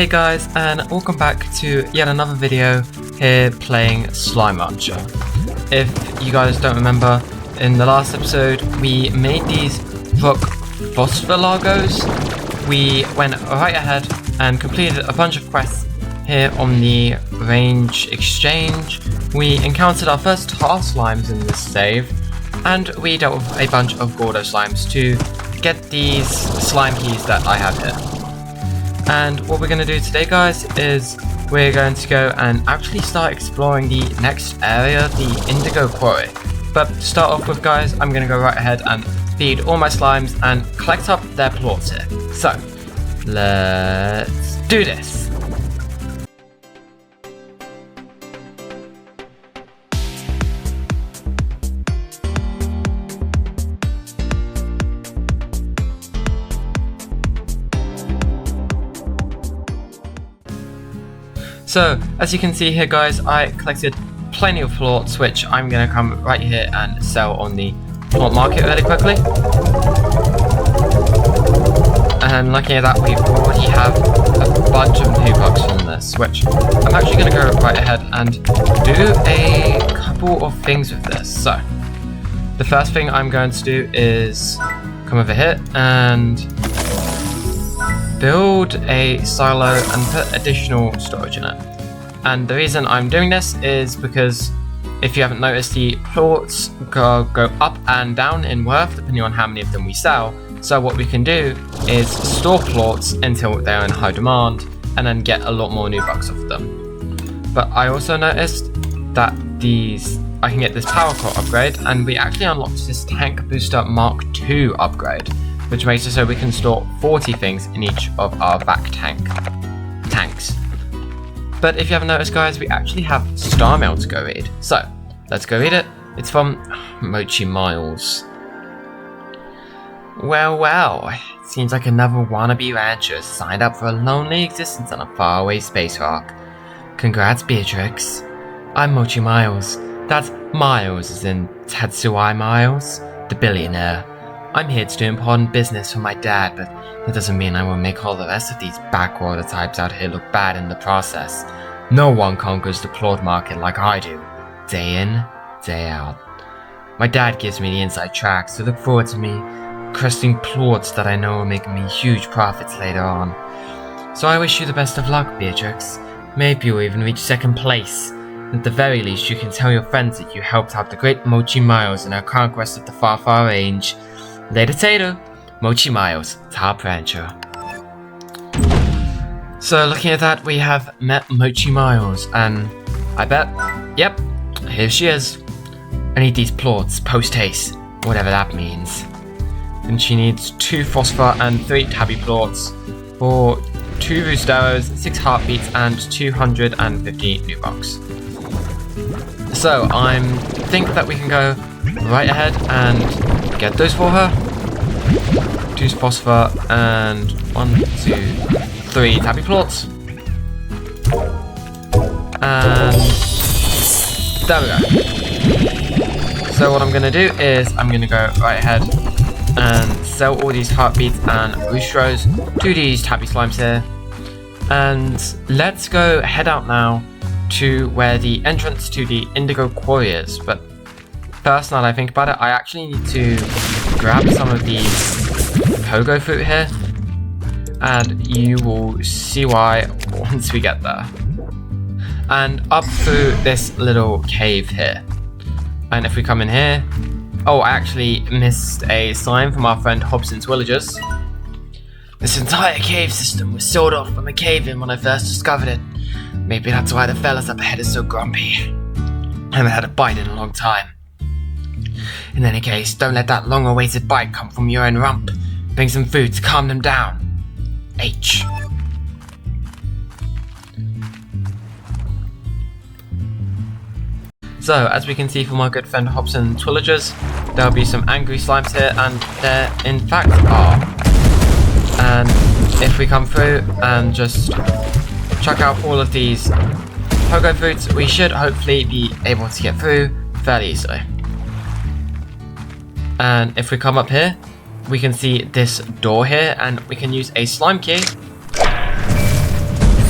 Hey guys, and welcome back to yet another video here playing Slime Archer. If you guys don't remember, in the last episode we made these rock phospholagos. We went right ahead and completed a bunch of quests here on the range exchange. We encountered our first tar slimes in this save, and we dealt with a bunch of Gordo slimes to get these slime keys that I have here. And what we're going to do today, guys, is we're going to go and actually start exploring the next area, the Indigo Quarry. But to start off with, guys, I'm going to go right ahead and feed all my slimes and collect up their plorts here. So, let's do this! So, as you can see here, guys, I collected plenty of plorts, which I'm going to come right here and sell on the plort market really quickly. And looking at that, we already have a bunch of new bucks from this, which I'm actually going to go right ahead and do a couple of things with this. So, the first thing I'm going to do is come over here and build a silo and put additional storage in it. And the reason I'm doing this is because, if you haven't noticed, the plorts go up and down in worth depending on how many of them we sell. So what we can do is store plorts until they're in high demand and then get a lot more new bucks off them. But I also noticed that I can get this power core upgrade, and we actually unlocked this tank booster Mark II upgrade, which makes it so we can store 40 things in each of our vac tanks. But if you haven't noticed, guys, we actually have star mail to go read. So, let's go read it. It's from Mochi Miles. Well, it seems like another wannabe rancher has signed up for a lonely existence on a faraway space rock. Congrats, Beatrix. I'm Mochi Miles. That's Miles as in Tatsuai Miles, the billionaire. I'm here to do important business for my dad, but that doesn't mean I will make all the rest of these backwater types out here look bad in the process. No one conquers the plort market like I do, day in, day out. My dad gives me the inside tracks to look forward to me cresting plorts that I know will make me huge profits later on. So I wish you the best of luck, Beatrix. Maybe you'll even reach second place. At the very least, you can tell your friends that you helped out the great Mochi Miles in her conquest of the far range. Later, Tato. Mochi Miles, top rancher. So looking at that, we have met Mochi Miles, and I bet, yep, here she is. I need these plorts, post haste, whatever that means. And she needs 2 phosphor and 3 tabby plorts for 2 roost arrows, 6 heartbeats, and 250 new bucks. So I think that we can go right ahead and get those for her. 2 phosphor and 1, 2, 3 tabby plorts. And there we go. So what I'm going to do is I'm going to go right ahead and sell all these heartbeats and roost rows to these tabby slimes here. And let's go head out now to where the entrance to the Indigo Quarry is. But first, now that I think about it, I actually need to grab some of these pogo fruit here, and you will see why once we get there. And up through this little cave here. And if we come in here, oh, I actually missed a sign from our friend Hobson's Villagers. This entire cave system was sealed off from a cave-in when I first discovered it. Maybe that's why the fellas up ahead are so grumpy. I haven't had a bite in a long time. In any case, don't let that long-awaited bite come from your own rump. Bring some food to calm them down. H. So, as we can see from our good friend Hobson Twillagers, there'll be some angry slimes here, and there in fact are. And if we come through and just chuck out all of these pogo fruits, we should hopefully be able to get through fairly easily. And if we come up here, we can see this door here, and we can use a slime key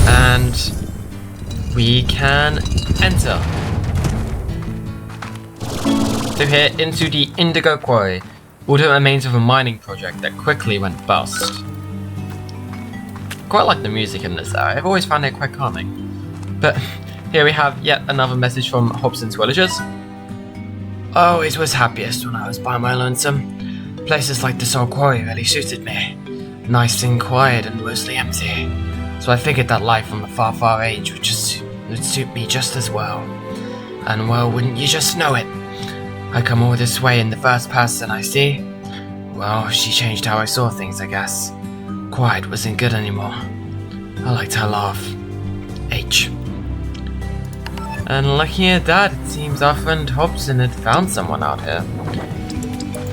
And we can enter through here into the Indigo Quarry, although it remains of a mining project that quickly went bust. Quite like the music in this area, I've always found it quite calming. But here we have yet another message from Hobson's villagers. I always was happiest when I was by my lonesome. Places like this old quarry really suited me. Nice and quiet and mostly empty. So I figured that life from the far age would suit me just as well. And well, wouldn't you just know it? I come all this way and the first person I see, well, she changed how I saw things, I guess. Quiet wasn't good anymore. I liked her laugh. H. And looking at that, it seems our friend Hobson had found someone out here.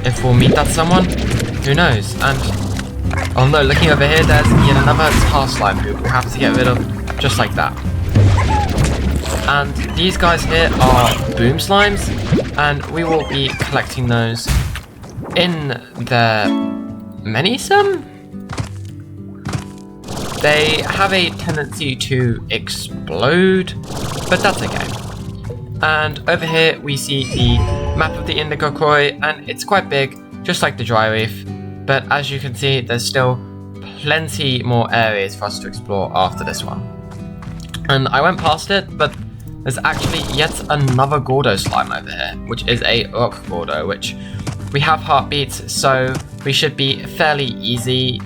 If we'll meet that someone, who knows? And oh no, looking over here, there's yet another tar slime who we'll have to get rid of, just like that. And these guys here are boom slimes, and we will be collecting those in the Menisum. They have a tendency to explode, but that's okay. And over here we see the map of the Indigo Quarry, and it's quite big, just like the dry reef. But as you can see, there's still plenty more areas for us to explore after this one. And I went past it, but there's actually yet another Gordo slime over here, which is a rock Gordo, which we have heartbeats, so we should be fairly easily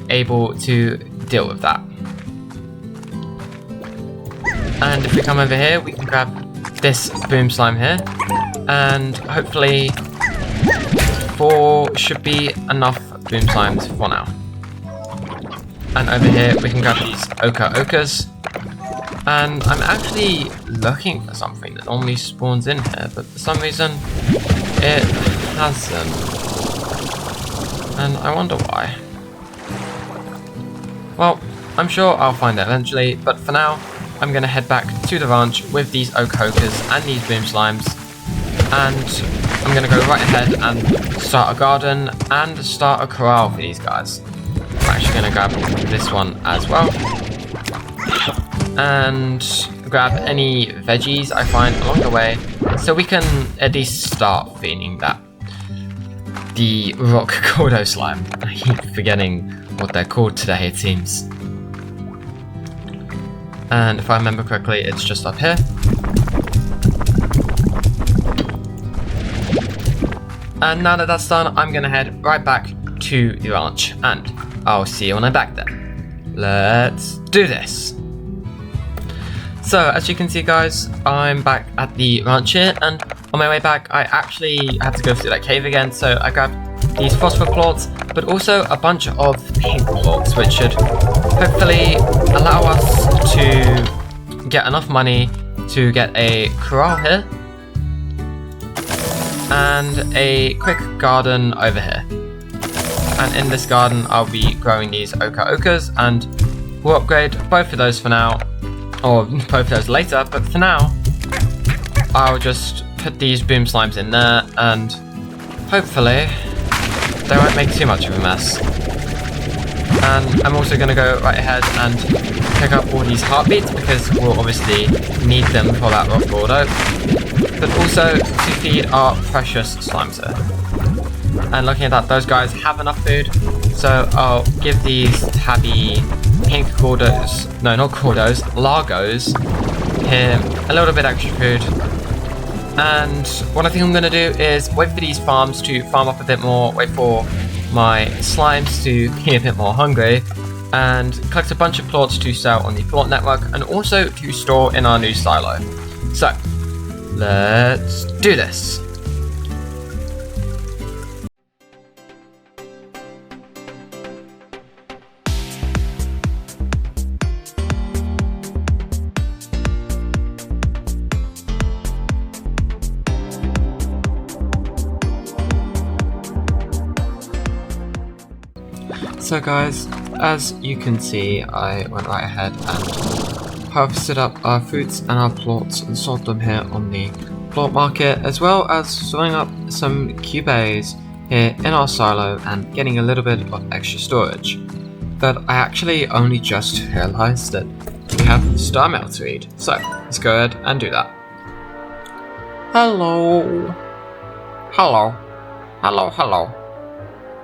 able to deal with that. And if we come over here, we can grab this boom slime here, and hopefully 4 should be enough boom slimes for now. And over here we can grab these ochres. And I'm actually looking for something that normally spawns in here, but for some reason it hasn't. And I wonder why. Well, I'm sure I'll find it eventually, but for now, I'm going to head back to the ranch with these ochres and these boom slimes. And I'm going to go right ahead and start a garden and start a corral for these guys. I'm actually going to grab this one as well. And grab any veggies I find along the way, so we can at least start feeding the rock Gordo slime. I keep forgetting what they're called today, it seems. And if I remember correctly, it's just up here. And now that that's done, I'm gonna head right back to the ranch, and I'll see you when I'm back there. Let's do this. So, as you can see guys, I'm back at the ranch here, and on my way back, I actually had to go through that cave again, so I grabbed these phosphor plorts, but also a bunch of pink plorts, which should hopefully allow us to get enough money to get a corral here, and a quick garden over here. And in this garden, I'll be growing these ochres, and we'll upgrade both of those for now, or both of those later, but for now, I'll just put these boom slimes in there, and hopefully they won't make too much of a mess. And I'm also going to go right ahead and pick up all these heartbeats, because we'll obviously need them for that rock Gordo, but also to feed our precious slimes here. And looking at that, those guys have enough food, so I'll give these tabby pink Gordos, no not Gordos, Largos here a little bit extra food. And what I think I'm going to do is wait for these farms to farm up a bit more, wait for my slimes to be a bit more hungry, and collect a bunch of plorts to sell on the plort network, and also to store in our new silo. So, let's do this. So guys, as you can see, I went right ahead and harvested up our fruits and our plorts and sold them here on the plort market, as well as storing up some Q-berries here in our silo and getting a little bit of extra storage. that I actually only just realized that we have star mail to read. So let's go ahead and do that. Hello. Hello. Hello, hello.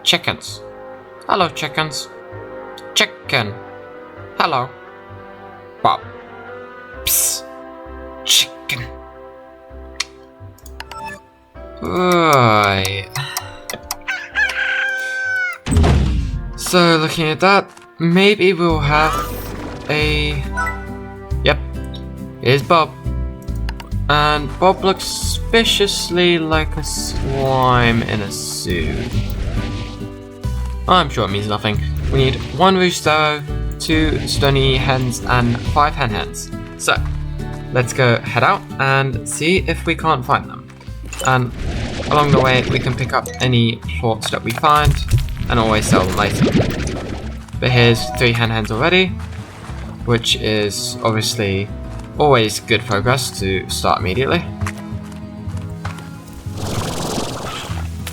Chickens. Hello, chickens. Chicken. Hello. Bob. Psst. Chicken. Right. So looking at that, maybe we'll have a... Yep. Here's Bob. And Bob looks suspiciously like a slime in a suit. I'm sure it means nothing. We need 1 rooster, 2 stony hens, and 5 hen hens. So, let's go head out and see if we can't find them. And along the way, we can pick up any plorts that we find and always sell them later. But here's 3 hen hens already, which is obviously always good progress to start immediately.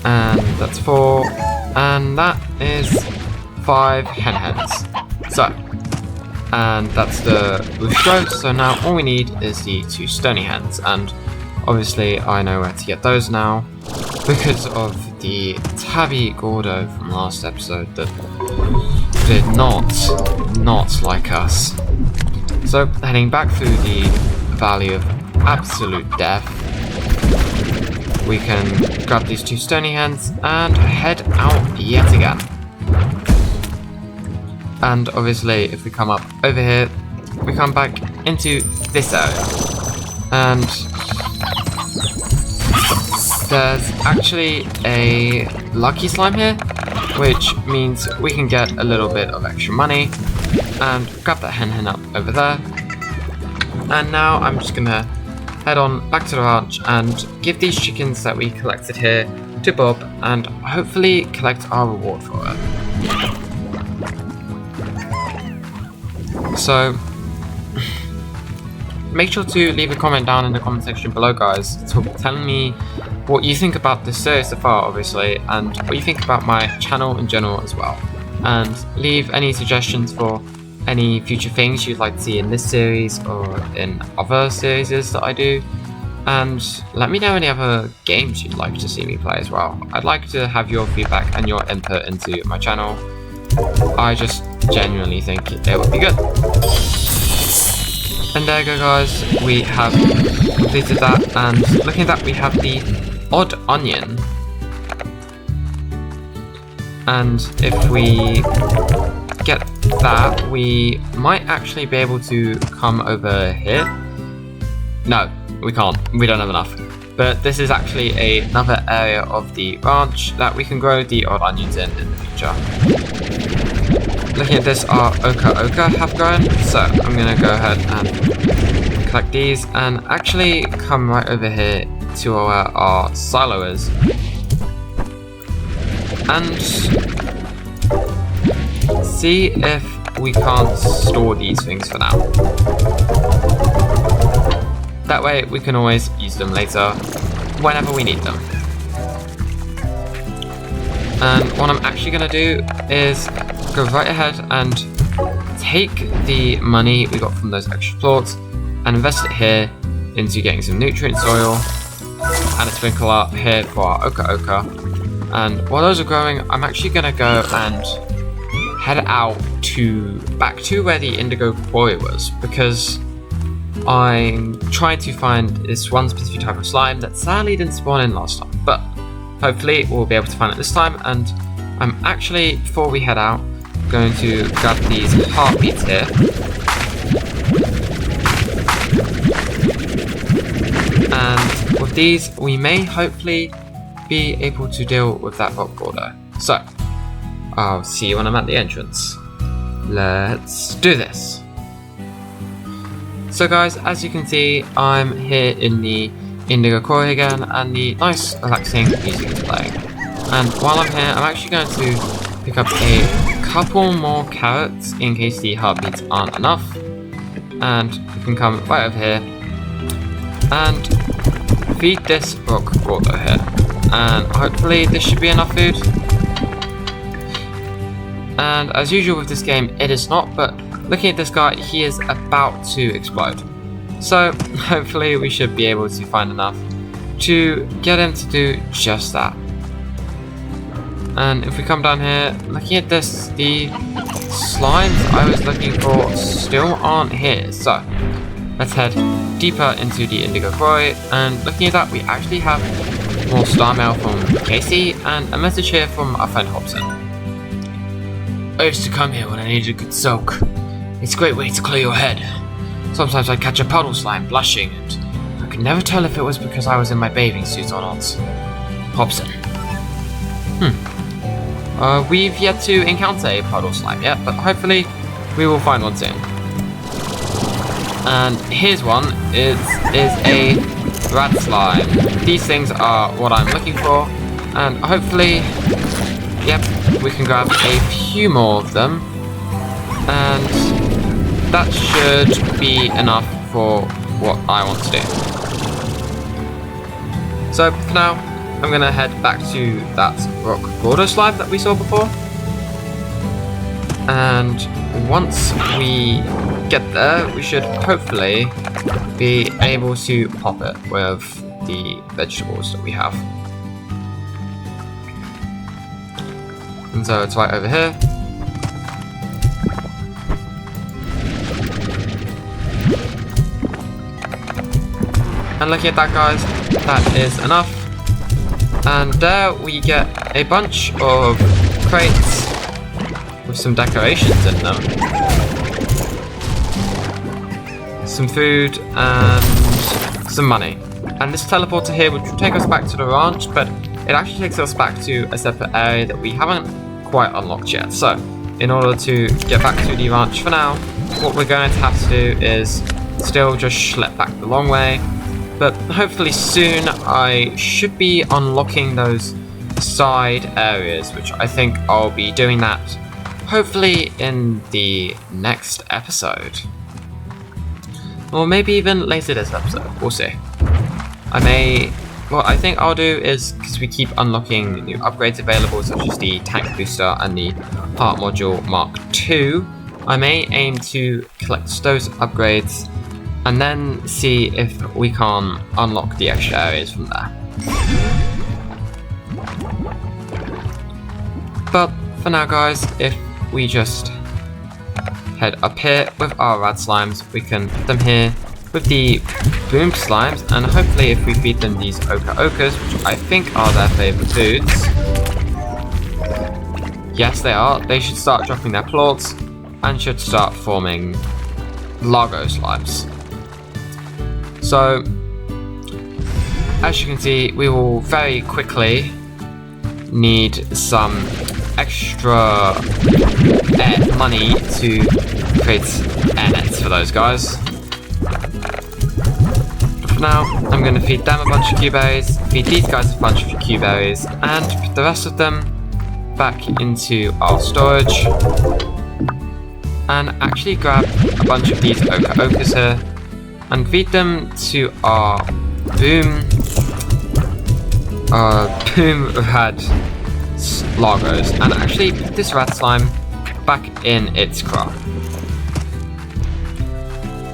And that's 4, and that is 5 hen hens. So, and that's the rooster, so now all we need is the 2 stony hens, and obviously I know where to get those now because of the Tabby Gordo from last episode that did not like us. So, heading back through the Valley of Absolute Death, we can grab these 2 stony hens and head out yet again. And obviously, if we come up over here, we come back into this area. And there's actually a lucky slime here, which means we can get a little bit of extra money. And grab that hen up over there. And now I'm just gonna head on back to the ranch and give these chickens that we collected here to Bob and hopefully collect our reward for it. So make sure to leave a comment down in the comment section below, guys, telling me what you think about this series so far, obviously, and what you think about my channel in general as well. And leave any suggestions for any future things you'd like to see in this series or in other series that I do. And let me know any other games you'd like to see me play as well. I'd like to have your feedback and your input into my channel. I just genuinely think it would be good. And there you go, guys, we have completed that, and looking at that we have the odd onion. And if we get that, we might actually be able to come over here. No, we can't. We don't have enough. But this is actually another area of the ranch that we can grow the odd onions in the future. Looking at this, our Oka have grown, so I'm going to go ahead and collect these and actually come right over here to where our silo is. And see if we can't store these things for now. That way we can always use them later whenever we need them. And what I'm actually going to do is go right ahead and take the money we got from those extra plorts and invest it here into getting some nutrient soil and a sprinkler here for our Oka. And while those are growing, I'm actually going to go and head out back to where the indigo quarry was, because I'm trying to find this one specific type of slime that sadly didn't spawn in last time, but hopefully we'll be able to find it this time. And I'm actually, before we head out, going to grab these heartbeats here. And with these, we may hopefully be able to deal with that rock border. So, I'll see you when I'm at the entrance. Let's do this. So guys, as you can see, I'm here in the indigo quarry again, and the nice relaxing music is playing. And while I'm here, I'm actually going to pick up a couple more carrots in case the heartbeats aren't enough. And we can come right over here and feed this rock border here. And hopefully this should be enough food. And as usual with this game, it is not, but looking at this guy, he is about to explode. So hopefully we should be able to find enough to get him to do just that. And if we come down here, looking at this, the slimes I was looking for still aren't here. So let's head deeper into the indigo quarry, and looking at that, we actually have more star mail from Casey and a message here from our friend Hobson. I used to come here when I needed a good soak. It's a great way to clear your head. Sometimes I'd catch a puddle slime blushing, and I could never tell if it was because I was in my bathing suit or not. Hobson. We've yet to encounter a puddle slime yet, but hopefully we will find one soon. And here's one. It is a rat slime. These things are what I'm looking for, and hopefully, yep, we can grab a few more of them, and that should be enough for what I want to do. So for now, I'm going to head back to that rock border slime that we saw before. And once we get there, we should hopefully be able to pop it with the vegetables that we have. And so it's right over here. And looking at that, guys, that is enough. And there we get a bunch of crates with some decorations in them. Some food and some money. And this teleporter here would take us back to the ranch, but it actually takes us back to a separate area that we haven't quite unlocked yet. So, in order to get back to the ranch for now, what we're going to have to do is still just schlep back the long way. But hopefully soon I should be unlocking those side areas, which I think I'll be doing that hopefully in the next episode. Or maybe even later this episode, we'll see. What I think I'll do is, because we keep unlocking new upgrades available, such as the tank booster and the heart module Mark II, I may aim to collect those upgrades and then see if we can unlock the extra areas from there. But for now, guys, if we just head up here with our rad slimes, we can put them here with the boom slimes, and hopefully if we feed them these ochre ochres, which I think are their favourite foods. Yes, they are. They should start dropping their plorts and should start forming Largo slimes. So, as you can see, we will very quickly need some extra money to create air nets for those guys. But for now, I'm going to feed them a bunch of Q-berries, feed these guys a bunch of Q-berries, and put the rest of them back into our storage. And actually grab a bunch of these ochre ochres here and feed them to our boom rad Largos, and actually put this rat slime back in its craft.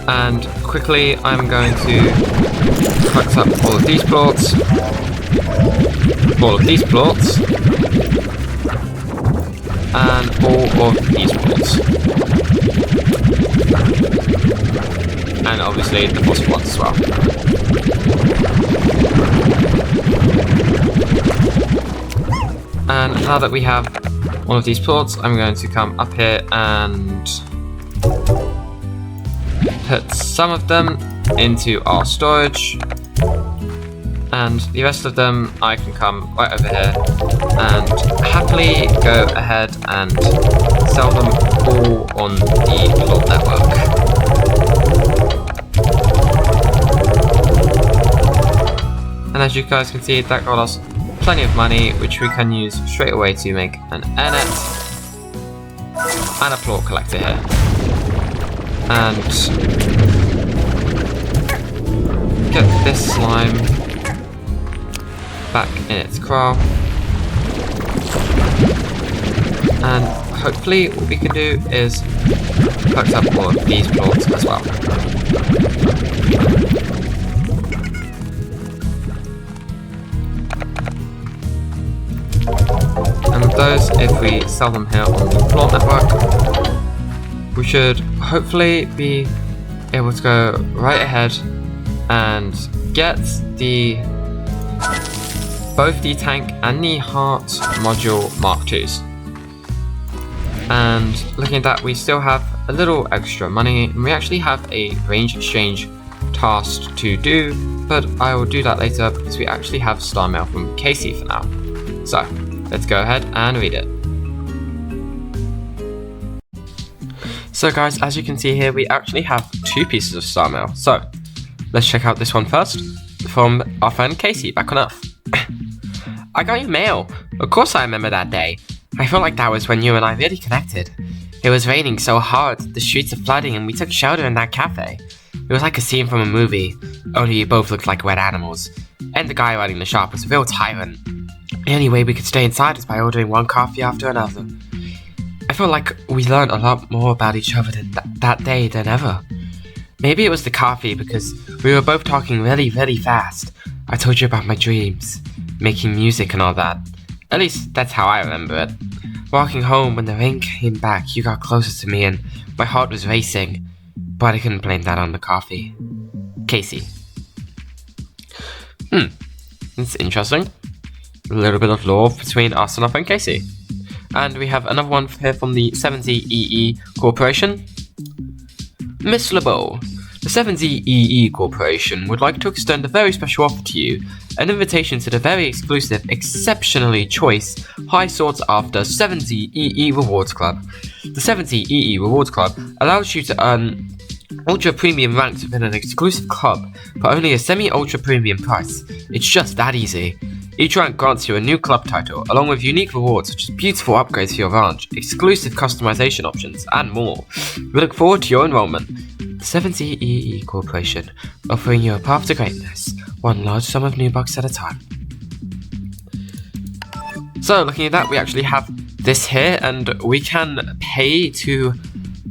And quickly I'm going to collect up all of these plorts, and all of these plorts. And obviously the boss ones as well. And now that we have one of these plorts, I'm going to come up here and put some of them into our storage, and the rest of them I can come right over here and happily go ahead and sell them all on the plort network. And as you guys can see, that got us plenty of money, which we can use straight away to make an air net and a plort collector here. And get this slime back in its crawl. And hopefully what we can do is collect up all of these plorts as well. And with those, if we sell them here on the plort network, we should hopefully be able to go right ahead and get both the tank and the heart module Mark IIs. And looking at that, we still have a little extra money, and we actually have a range exchange task to do, but I will do that later because we actually have star mail from Casey for now. So let's go ahead and read it. So guys, as you can see here, we actually have 2 pieces of star mail. So let's check out this one first, from our friend Casey back on Earth. I got your mail. Of course I remember that day. I felt like that was when you and I really connected. It was raining so hard, the streets are flooding, and we took shelter in that cafe. It was like a scene from a movie, only you both looked like wet animals. And the guy running the shop was a real tyrant. The only way we could stay inside was by ordering one coffee after another. I felt like we learned a lot more about each other that day than ever. Maybe it was the coffee, because we were both talking really, really fast. I told you about my dreams, making music and all that. At least, that's how I remember it. Walking home when the rain came back, you got closer to me and my heart was racing. But I couldn't blame that on the coffee. Casey. It's interesting. A little bit of lore between us and our friend Casey. And we have another one here from the 7ZEE Corporation. Miss LeBeau, the 7ZEE Corporation would like to extend a very special offer to you, an invitation to the very exclusive, exceptionally choice, high sought after 7ZEE Rewards Club. The 7ZEE Rewards Club allows you to earn ultra premium ranks within an exclusive club for only a semi-ultra premium price. It's just that easy. Each rank grants you a new club title, along with unique rewards such as beautiful upgrades for your ranch, exclusive customization options, and more. We look forward to your enrollment. The 7ZEE Corporation, offering you a path to greatness, one large sum of new bucks at a time. So, looking at that, we actually have this here, and we can pay to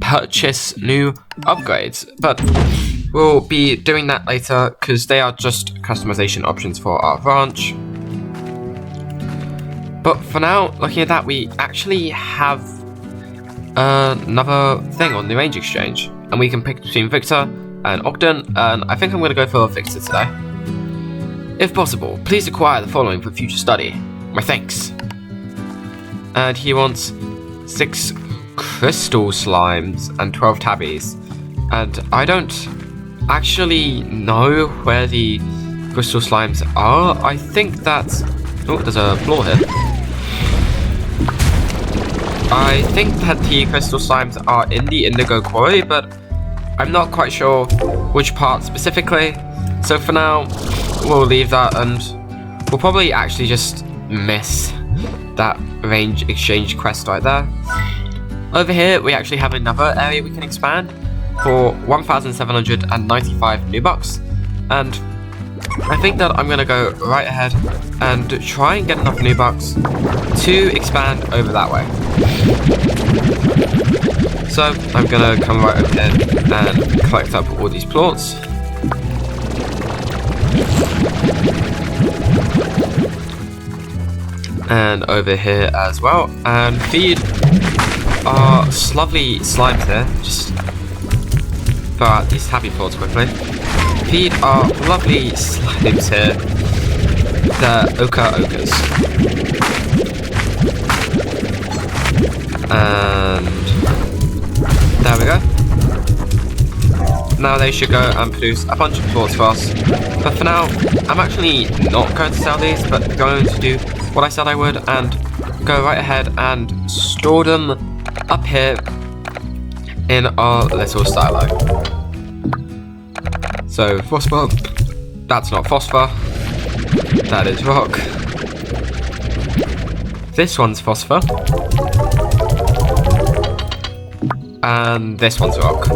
purchase new upgrades, but we'll be doing that later because they are just customization options for our ranch. But for now, looking at that, we actually have another thing on the range exchange, and we can pick between Victor and Ogden, and I think I'm going to go for Victor today. If possible, please acquire the following for future study. My thanks. And he wants 6 crystal slimes and 12 tabbies, and I don't actually know where the crystal slimes are. I think that... oh, there's a floor here. I think that the crystal slimes are in the indigo quarry, but I'm not quite sure which part specifically. So for now, we'll leave that, and we'll probably actually just miss that range exchange quest right there. Over here, we actually have another area we can expand for 1,795 new bucks, and I think that I'm going to go right ahead and try and get enough new bucks to expand over that way. So I'm going to come right over here and collect up all these plorts. And over here as well, and feed our lovely slimes here. Just throw out these happy plorts quickly. Feed our lovely slimes here, the Ochres. And there we go. Now they should go and produce a bunch of plorts for us. But for now, I'm actually not going to sell these, but going to do what I said I would and go right ahead and store them up here in our little silo. So phosphor, that's not phosphor, that is rock. This one's phosphor, and this one's rock.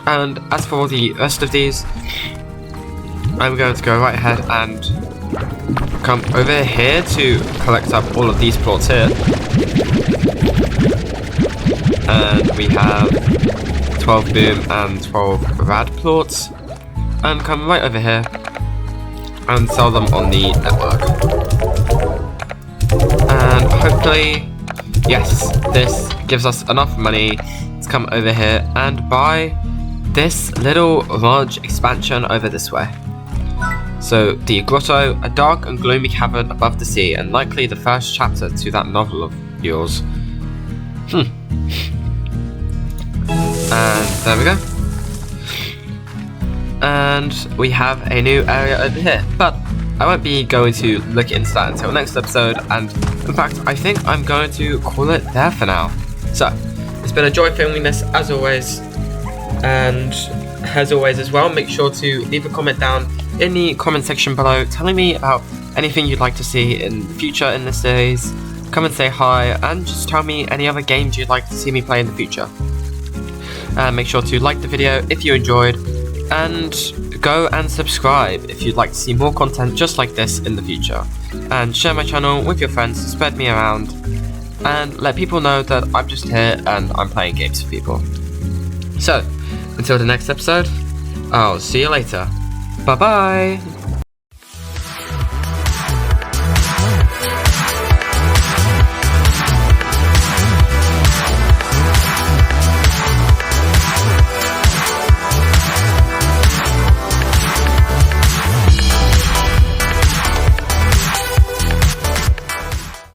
And as for the rest of these, I'm going to go right ahead and come over here to collect up all of these plorts here. And we have 12 boom and 12 rad plorts. And come right over here and sell them on the network. And hopefully, yes, this gives us enough money to come over here and buy this little large expansion over this way. So, the grotto, a dark and gloomy cavern above the sea, and likely the first chapter to that novel of yours. And there we go. And we have a new area over here, but I won't be going to look into that until next episode, and in fact, I think I'm going to call it there for now. So, it's been a joy filming this as always, and as always as well, make sure to leave a comment down in the comment section below telling me about anything you'd like to see in the future in this series. Come and say hi, and just tell me any other games you'd like to see me play in the future. Make sure to like the video if you enjoyed, and go and subscribe if you'd like to see more content just like this in the future. And share my channel with your friends to spread me around, and let people know that I'm just here and I'm playing games for people. So, until the next episode, I'll see you later. Bye bye!